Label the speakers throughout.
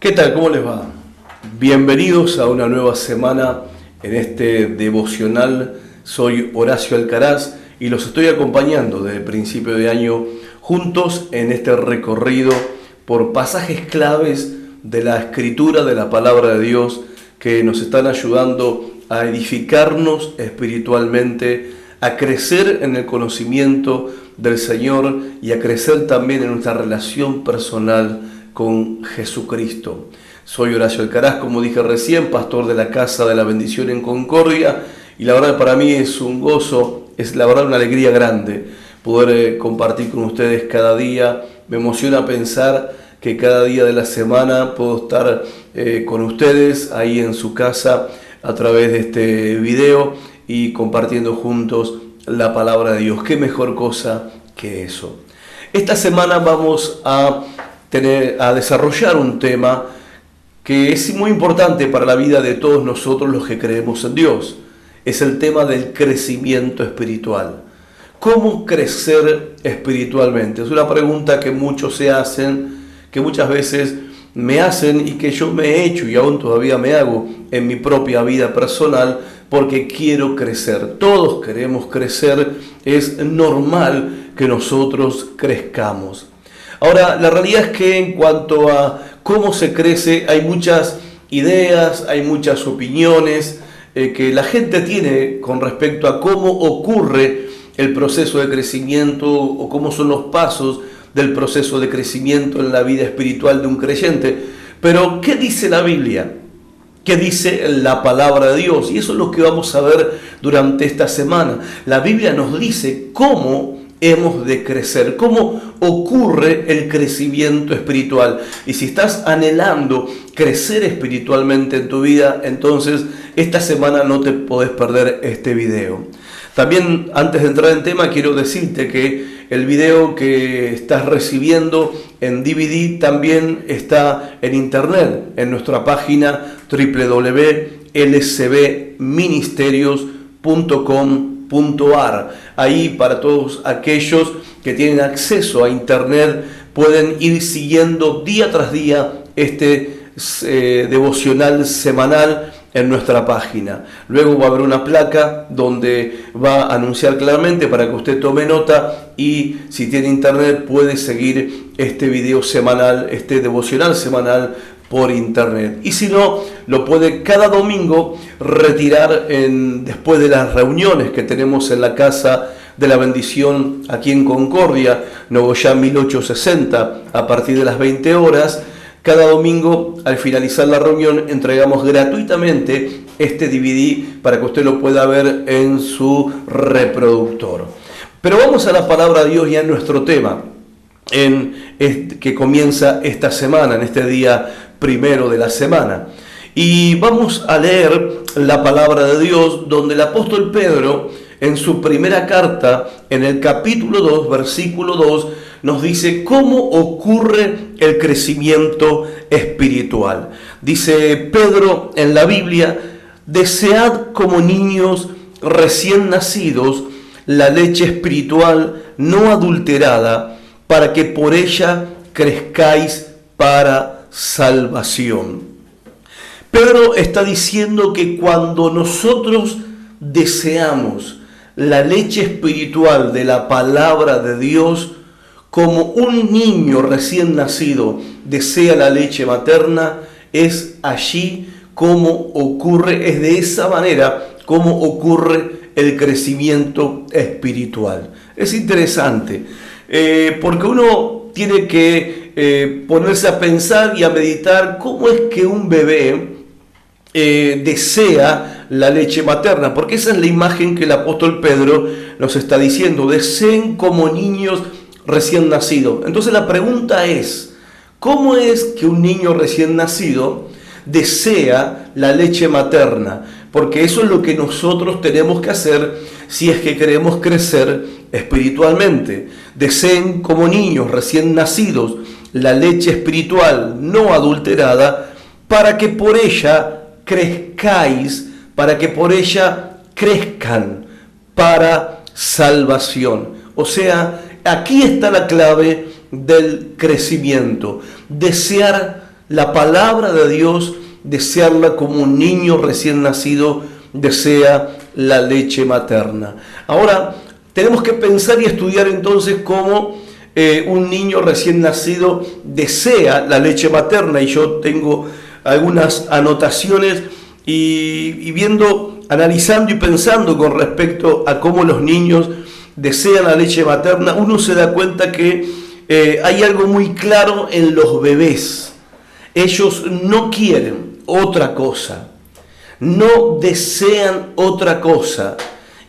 Speaker 1: ¿Qué tal? ¿Cómo les va? Bienvenidos a una nueva semana en este devocional. Soy Horacio Alcaraz y los estoy acompañando desde el principio de año juntos en este recorrido por pasajes claves de la Escritura, de la Palabra de Dios, que nos están ayudando a edificarnos espiritualmente, a crecer en el conocimiento del Señor y a crecer también en nuestra relación personal con Jesucristo. Soy Horacio Alcaraz, como dije recién, pastor de la Casa de la Bendición en Concordia, y la verdad para mí es un gozo, es la verdad una alegría grande poder compartir con ustedes cada día. Me emociona pensar que cada día de la semana puedo estar con ustedes ahí en su casa a través de este video y compartiendo juntos la palabra de Dios. ¿Qué mejor cosa que eso? Esta semana vamos a desarrollar un tema que es muy importante para la vida de todos nosotros los que creemos en Dios. Es el tema del crecimiento espiritual. ¿Cómo crecer espiritualmente? Es una pregunta que muchos se hacen, que muchas veces me hacen y que yo me he hecho y aún todavía me hago en mi propia vida personal porque quiero crecer. Todos queremos crecer, es normal que nosotros crezcamos. Ahora, la realidad es que en cuanto a cómo se crece, hay muchas ideas, hay muchas opiniones que la gente tiene con respecto a cómo ocurre el proceso de crecimiento o cómo son los pasos del proceso de crecimiento en la vida espiritual de un creyente. Pero, ¿qué dice la Biblia? ¿Qué dice la palabra de Dios? Y eso es lo que vamos a ver durante esta semana. La Biblia nos dice cómo hemos de crecer, cómo ocurre el crecimiento espiritual. Y si estás anhelando crecer espiritualmente en tu vida, entonces esta semana no te podés perder este video. También, antes de entrar en tema, quiero decirte que el video que estás recibiendo en DVD también está en internet, en nuestra página www.lcbministerios.com.ar. Ahí, para todos aquellos que tienen acceso a internet, pueden ir siguiendo día tras día este devocional semanal en nuestra página. Luego va a haber una placa donde va a anunciar claramente para que usted tome nota, y si tiene internet puede seguir este video semanal, este devocional semanal por internet. Y si no, lo puede cada domingo retirar después de las reuniones que tenemos en la Casa de la Bendición aquí en Concordia, Nogoyá 1860, a partir de las 20 horas. Cada domingo, al finalizar la reunión, entregamos gratuitamente este DVD para que usted lo pueda ver en su reproductor. Pero vamos a la palabra de Dios ya en nuestro tema, que comienza esta semana, en este día primero de la semana. Y vamos a leer la palabra de Dios, donde el apóstol Pedro, en su primera carta, en el capítulo 2, versículo 2, nos dice cómo ocurre el crecimiento espiritual. Dice Pedro en la Biblia: desead como niños recién nacidos la leche espiritual no adulterada, para que por ella crezcáis para salvación. Pedro está diciendo que cuando nosotros deseamos la leche espiritual de la palabra de Dios, como un niño recién nacido desea la leche materna, es allí como ocurre, es de esa manera como ocurre el crecimiento espiritual. Es interesante, porque uno tiene que ponerse a pensar y a meditar cómo es que un bebé desea la leche materna, porque esa es la imagen que el apóstol Pedro nos está diciendo: deseen como niños recién nacidos. Entonces la pregunta es: ¿cómo es que un niño recién nacido desea la leche materna? Porque eso es lo que nosotros tenemos que hacer si es que queremos crecer espiritualmente. Deseen como niños recién nacidos la leche espiritual no adulterada, para que por ella crezcáis, para que por ella crezcan para salvación. O sea, aquí está la clave del crecimiento: desear la palabra de Dios, desearla como un niño recién nacido desea la leche materna. Ahora, tenemos que pensar y estudiar entonces cómo un niño recién nacido desea la leche materna. Y yo tengo algunas anotaciones y viendo, analizando y pensando con respecto a cómo los niños desean la leche materna, uno se da cuenta que hay algo muy claro en los bebés. Ellos no quieren otra cosa, no desean otra cosa,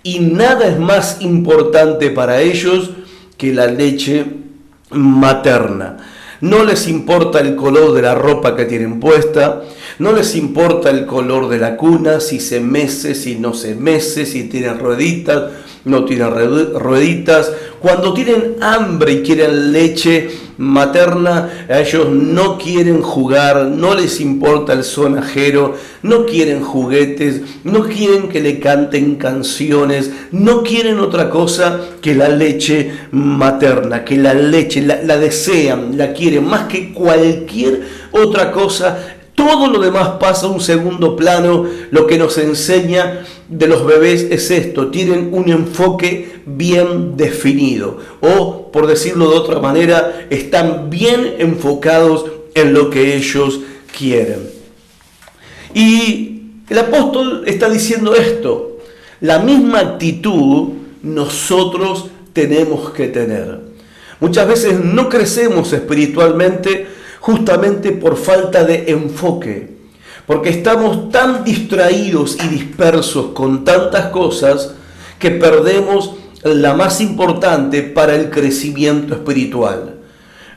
Speaker 1: y nada es más importante para ellos que la leche materna. No les importa el color de la ropa que tienen puesta, no les importa el color de la cuna, si se mece, si no se mece, si tiene rueditas, no tienen rueditas. Cuando tienen hambre y quieren leche materna, a ellos no quieren jugar, no les importa el sonajero, no quieren juguetes, no quieren que le canten canciones, no quieren otra cosa que la leche materna, que la leche, la desean, la quieren más que cualquier otra cosa. Todo lo demás pasa a un segundo plano. Lo que nos enseña de los bebés es esto: tienen un enfoque bien definido, o por decirlo de otra manera, están bien enfocados en lo que ellos quieren. Y el apóstol está diciendo esto: la misma actitud nosotros tenemos que tener. Muchas veces no crecemos espiritualmente justamente por falta de enfoque, porque estamos tan distraídos y dispersos con tantas cosas que perdemos la más importante para el crecimiento espiritual.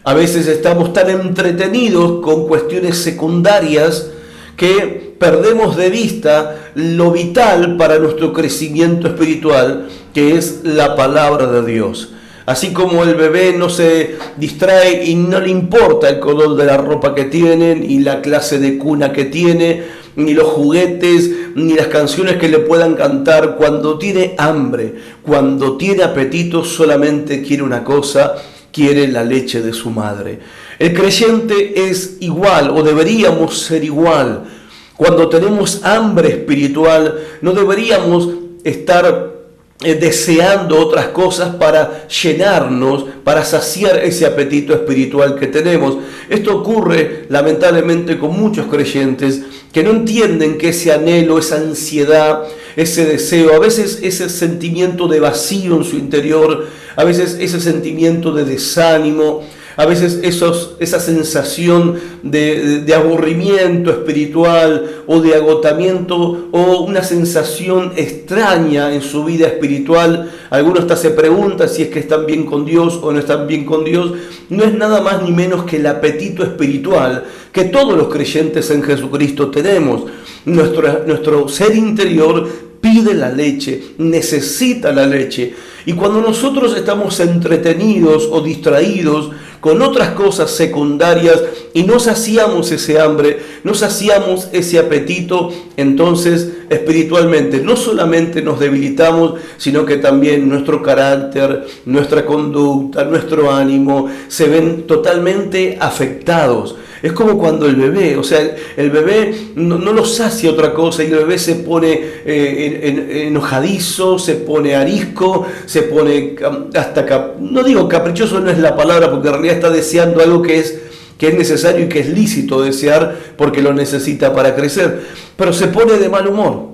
Speaker 1: A veces estamos tan entretenidos con cuestiones secundarias que perdemos de vista lo vital para nuestro crecimiento espiritual, que es la palabra de Dios. Así como el bebé no se distrae y no le importa el color de la ropa que tiene, ni la clase de cuna que tiene, ni los juguetes, ni las canciones que le puedan cantar, cuando tiene hambre, cuando tiene apetito, solamente quiere una cosa: quiere la leche de su madre. El creyente es igual, o deberíamos ser igual. Cuando tenemos hambre espiritual, no deberíamos estar deseando otras cosas para llenarnos, para saciar ese apetito espiritual que tenemos. Esto ocurre lamentablemente con muchos creyentes que no entienden que ese anhelo, esa ansiedad, ese deseo, a veces ese sentimiento de vacío en su interior, a veces ese sentimiento de desánimo, a veces esa sensación de aburrimiento espiritual o de agotamiento, o una sensación extraña en su vida espiritual. Algunos hasta se preguntan si es que están bien con Dios o no están bien con Dios. No es nada más ni menos que el apetito espiritual que todos los creyentes en Jesucristo tenemos. Nuestro ser interior pide la leche, necesita la leche. Y cuando nosotros estamos entretenidos o distraídos con otras cosas secundarias y no saciamos ese hambre, no saciamos ese apetito, entonces espiritualmente no solamente nos debilitamos, sino que también nuestro carácter, nuestra conducta, nuestro ánimo se ven totalmente afectados. Es como cuando el bebé, el bebé no lo sacia otra cosa, y el bebé se pone enojadizo, se pone arisco, se pone hasta, no digo caprichoso, no es la palabra, porque en realidad está deseando algo que es necesario y que es lícito desear porque lo necesita para crecer, pero se pone de mal humor.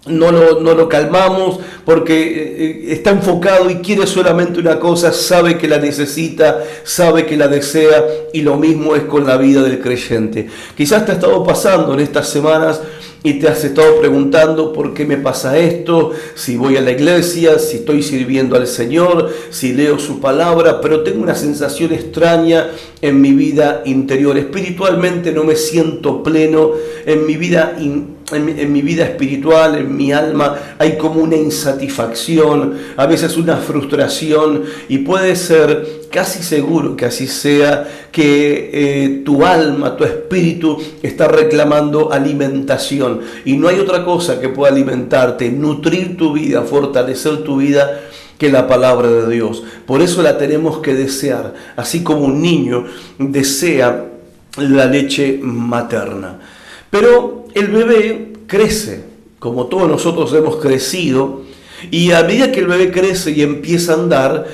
Speaker 1: No lo calmamos porque está enfocado y quiere solamente una cosa, sabe que la necesita, sabe que la desea, y lo mismo es con la vida del creyente. Quizás te ha estado pasando en estas semanas y te has estado preguntando: ¿por qué me pasa esto? Si voy a la iglesia, si estoy sirviendo al Señor, si leo su palabra, pero tengo una sensación extraña en mi vida interior. Espiritualmente no me siento pleno, en mi vida espiritual, en mi alma, hay como una insatisfacción, a veces una frustración, y puede ser casi seguro que así sea, que tu alma, tu espíritu está reclamando alimentación, y no hay otra cosa que pueda alimentarte, nutrir tu vida, fortalecer tu vida, que la palabra de Dios. Por eso la tenemos que desear, así como un niño desea la leche materna. Pero el bebé crece, como todos nosotros hemos crecido, y a medida que el bebé crece y empieza a andar,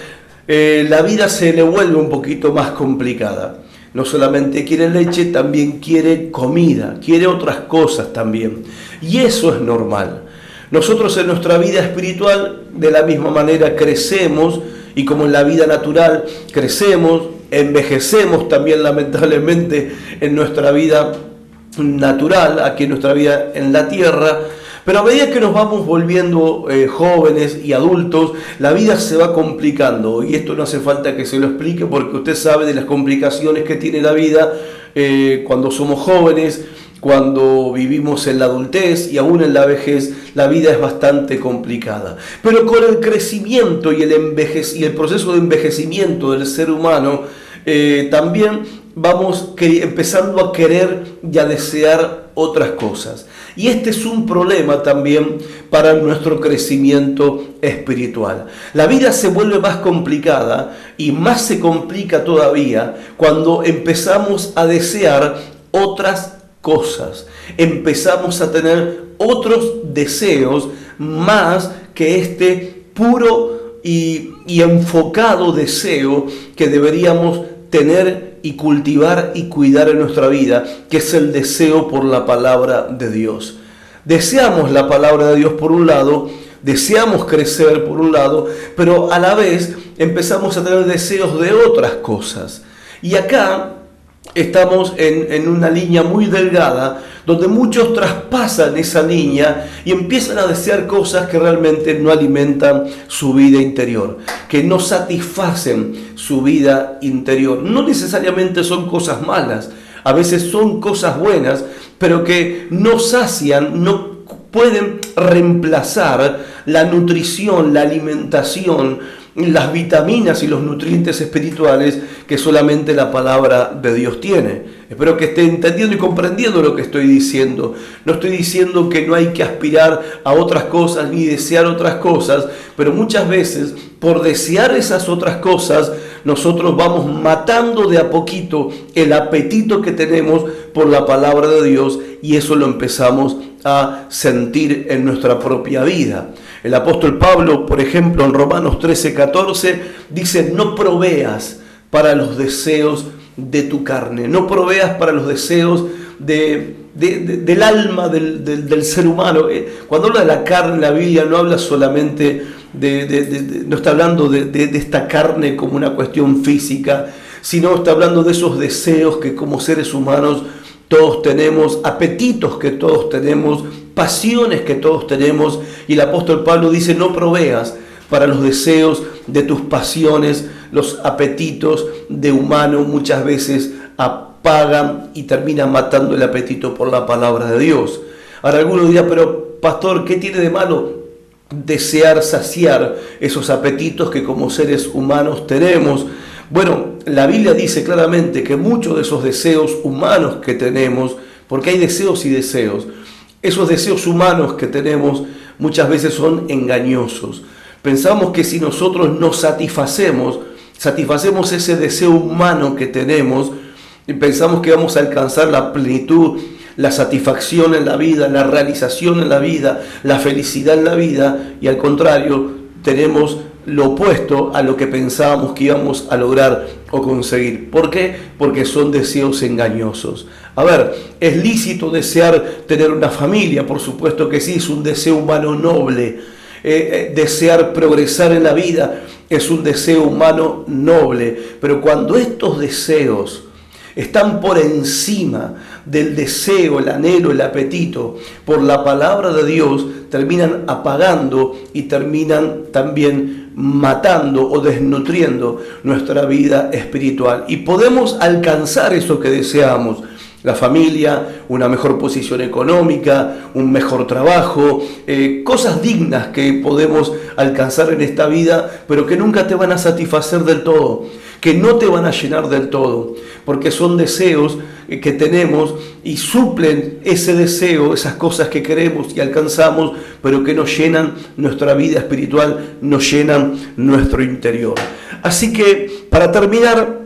Speaker 1: la vida se le vuelve un poquito más complicada. No solamente quiere leche, también quiere comida, quiere otras cosas también. Y eso es normal. Nosotros en nuestra vida espiritual de la misma manera crecemos, y como en la vida natural crecemos, envejecemos también lamentablemente en nuestra vida natural, aquí en nuestra vida en la tierra. Pero a medida que nos vamos volviendo jóvenes y adultos, la vida se va complicando. Y esto no hace falta que se lo explique, porque usted sabe de las complicaciones que tiene la vida cuando somos jóvenes, cuando vivimos en la adultez y aún en la vejez. La vida es bastante complicada. Pero con el crecimiento y el proceso de envejecimiento del ser humano, también vamos empezando a querer y a desear otras cosas. Y este es un problema también para nuestro crecimiento espiritual. La vida se vuelve más complicada y más se complica todavía cuando empezamos a desear otras cosas. Empezamos a tener otros deseos más que este puro y enfocado deseo que deberíamos tener y cultivar y cuidar en nuestra vida, que es el deseo por la palabra de Dios. Deseamos la palabra de Dios por un lado, deseamos crecer por un lado, pero a la vez empezamos a tener deseos de otras cosas. Y acá estamos en una línea muy delgada, donde muchos traspasan esa línea y empiezan a desear cosas que realmente no alimentan su vida interior, que no satisfacen su vida interior. No necesariamente son cosas malas, a veces son cosas buenas, pero que no sacian, no pueden reemplazar la nutrición, la alimentación, las vitaminas y los nutrientes espirituales que solamente la palabra de Dios tiene. Espero que esté entendiendo y comprendiendo lo que estoy diciendo. No estoy diciendo que no hay que aspirar a otras cosas ni desear otras cosas, pero muchas veces por desear esas otras cosas nosotros vamos matando de a poquito el apetito que tenemos por la palabra de Dios, y eso lo empezamos a sentir en nuestra propia vida. El apóstol Pablo, por ejemplo, en Romanos 13:14, dice: no proveas para los deseos de tu carne, no proveas para los deseos del alma del ser humano. Cuando habla de la carne, la Biblia no habla solamente no está hablando de esta carne como una cuestión física, sino está hablando de esos deseos que como seres humanos todos tenemos, apetitos que todos tenemos, pasiones que todos tenemos. Y el apóstol Pablo dice: no proveas para los deseos de tus pasiones. Los apetitos de humano muchas veces apagan y terminan matando el apetito por la palabra de Dios. Ahora algunos dirán: pero pastor, ¿qué tiene de malo desear saciar esos apetitos que como seres humanos tenemos? Bueno, la Biblia dice claramente que muchos de esos deseos humanos que tenemos, porque hay deseos y deseos, esos deseos humanos que tenemos muchas veces son engañosos. Pensamos que si nosotros nos satisfacemos ese deseo humano que tenemos, y pensamos que vamos a alcanzar la plenitud, la satisfacción en la vida, la realización en la vida, la felicidad en la vida, y al contrario, tenemos lo opuesto a lo que pensábamos que íbamos a lograr o conseguir. ¿Por qué? Porque son deseos engañosos. A ver, ¿es lícito desear tener una familia? Por supuesto que sí, es un deseo humano noble. Desear progresar en la vida es un deseo humano noble. Pero cuando estos deseos están por encima del deseo, el anhelo, el apetito por la palabra de Dios, terminan apagando y terminan también matando o desnutriendo nuestra vida espiritual. Y podemos alcanzar eso que deseamos: la familia, una mejor posición económica, un mejor trabajo, cosas dignas que podemos alcanzar en esta vida, pero que nunca te van a satisfacer del todo, que no te van a llenar del todo, porque son deseos que tenemos y suplen ese deseo, esas cosas que queremos y alcanzamos, pero que nos llenan nuestra vida espiritual, nos llenan nuestro interior. Así que, para terminar,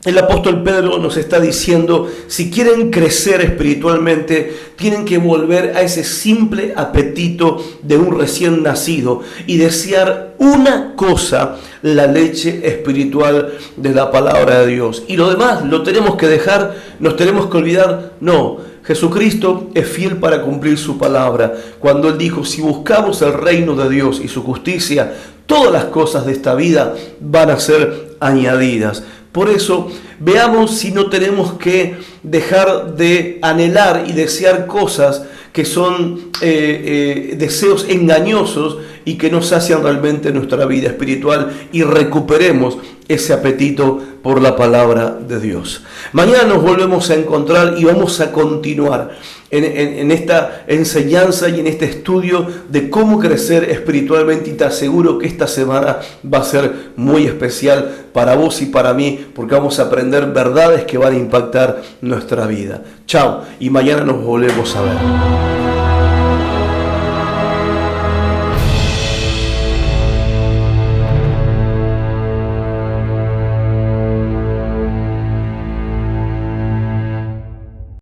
Speaker 1: El apóstol Pedro nos está diciendo, si quieren crecer espiritualmente, tienen que volver a ese simple apetito de un recién nacido y desear una cosa, la leche espiritual de la palabra de Dios. Y lo demás lo tenemos que dejar, nos tenemos que olvidar. No, Jesucristo es fiel para cumplir su palabra. Cuando Él dijo, si buscamos el reino de Dios y su justicia, todas las cosas de esta vida van a ser añadidas. Por eso, veamos si no tenemos que dejar de anhelar y desear cosas que son deseos engañosos y que no sacian realmente nuestra vida espiritual, y recuperemos ese apetito por la palabra de Dios. Mañana nos volvemos a encontrar y vamos a continuar en esta enseñanza y en este estudio de cómo crecer espiritualmente, y te aseguro que esta semana va a ser muy especial para vos y para mí, porque vamos a aprender verdades que van a impactar nuestra vida. Chao, y mañana nos volvemos a ver.